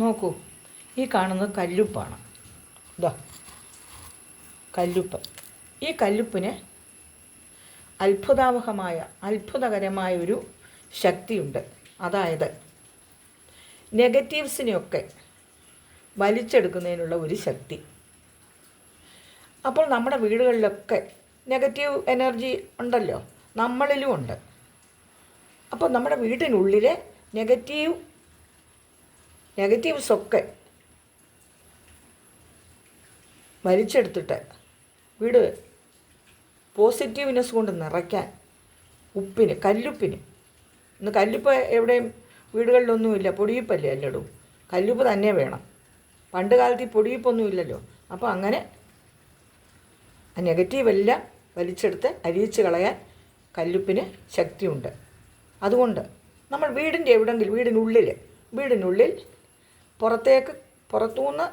നോക്കൂ, ഈ കാണുന്നത് കല്ലുപ്പാണ്. ഇതാ കല്ലുപ്പ്. ഈ കല്ലുപ്പിന് അത്ഭുതകരമായ ഒരു ശക്തിയുണ്ട്. അതായത് നെഗറ്റീവ്സിനെയൊക്കെ വലിച്ചെടുക്കുന്നതിനുള്ള ഒരു ശക്തി. അപ്പോൾ നമ്മുടെ വീടുകളിലൊക്കെ നെഗറ്റീവ് എനർജി ഉണ്ടല്ലോ, നമ്മളിലും ഉണ്ട്. അപ്പോൾ നമ്മുടെ വീട്ടിനുള്ളിലെ നെഗറ്റീവ്സൊക്കെ വലിച്ചെടുത്തിട്ട് വീട് പോസിറ്റീവ്നെസ് കൊണ്ട് നിറയ്ക്കാൻ കല്ലുപ്പിന് ഇന്ന് കല്ലുപ്പ് എവിടെയും വീടുകളിലൊന്നുമില്ല, പൊടിയുപ്പല്ലേ അല്ലടൂ, കല്ലുപ്പ് തന്നെ വേണം. പണ്ട് കാലത്ത് ഈ പൊടിയുപ്പൊന്നും ഇല്ലല്ലോ. അപ്പോൾ അങ്ങനെ ആ നെഗറ്റീവെല്ലാം വലിച്ചെടുത്ത് അരിയിച്ച് കളയാൻ കല്ലുപ്പിന് ശക്തിയുണ്ട്. അതുകൊണ്ട് നമ്മൾ വീടിനുള്ളിൽ പുറത്തുനിന്ന്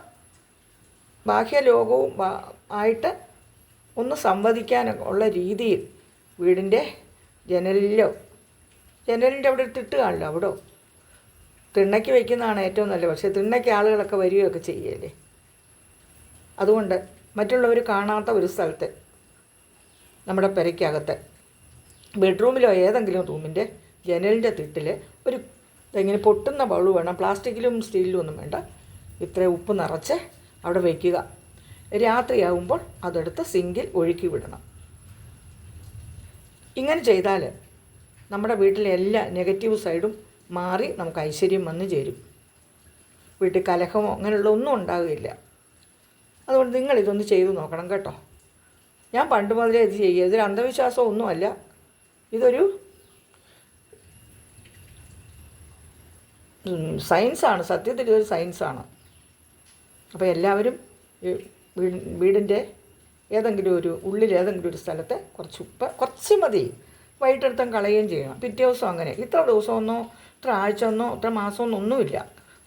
ബാഹ്യലോകവും ആയിട്ട് ഒന്ന് സംവദിക്കാനുള്ള രീതിയിൽ വീടിൻ്റെ ജനലിൻ്റെ അവിടെ തിട്ട് കാണില്ല, അവിടെ തിണ്ണയ്ക്ക് വയ്ക്കുന്നതാണ് ഏറ്റവും നല്ലത്. പക്ഷേ തിണ്ണയ്ക്ക് ആളുകളൊക്കെ വരികയൊക്കെ ചെയ്യല്ലേ. അതുകൊണ്ട് മറ്റുള്ളവർ കാണാത്ത ഒരു സ്ഥലത്ത് നമ്മുടെ പെരയ്ക്കകത്ത് ബെഡ്റൂമിലോ ഏതെങ്കിലും റൂമിൻ്റെ ജനലിൻ്റെ തിട്ടിൽ ഇങ്ങനെ പൊട്ടുന്ന ബൗൾ വേണം. പ്ലാസ്റ്റിക്കിലും സ്റ്റീലിലും ഒന്നും വേണ്ട. ഇത്ര ഉപ്പ് നിറച്ച് അവിടെ വയ്ക്കുക. രാത്രിയാകുമ്പോൾ അതെടുത്ത് സിങ്കിൽ ഒഴുക്കി വിടണം. ഇങ്ങനെ ചെയ്താൽ നമ്മുടെ വീട്ടിലെ എല്ലാ നെഗറ്റീവ് സൈഡും മാറി നമുക്ക് ഐശ്വര്യം വന്നു ചേരും. വീട്ടിൽ കലഹമോ അങ്ങനെയുള്ള ഒന്നും ഉണ്ടാകുകയില്ല. അതുകൊണ്ട് നിങ്ങളിതൊന്ന് ചെയ്തു നോക്കണം കേട്ടോ. ഞാൻ പണ്ട് മുതലേ ഇത് ചെയ്യുക. ഇതൊരു അന്ധവിശ്വാസം ഒന്നുമല്ല, ഇതൊരു സയൻസാണ്. സത്യത്തിൽ ഇതൊരു സയൻസാണ്. അപ്പോൾ എല്ലാവരും വീടിൻ്റെ ഏതെങ്കിലും ഒരു സ്ഥലത്ത് കുറച്ച് ഉപ്പ്, കുറച്ച് മതി, വൈകിട്ടെടുത്തും കളയുകയും ചെയ്യണം. പിറ്റേ ദിവസം അങ്ങനെ ഇത്ര ദിവസമൊന്നോ ഇത്ര ആഴ്ചയൊന്നോ ഇത്ര മാസമൊന്നും ഒന്നുമില്ല.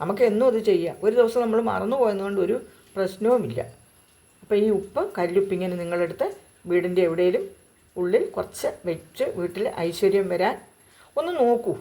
നമുക്ക് എന്നും അത് ചെയ്യാം. ഒരു ദിവസം നമ്മൾ മറന്നു പോയതുകൊണ്ട് ഒരു പ്രശ്നവുമില്ല. അപ്പോൾ ഈ കല്ലുപ്പിങ്ങനെ നിങ്ങളെടുത്ത് വീടിൻ്റെ എവിടെയെങ്കിലും ഉള്ളിൽ കുറച്ച് വെച്ച് വീട്ടിൽ ഐശ്വര്യം വരാൻ ഒന്ന് നോക്കൂ.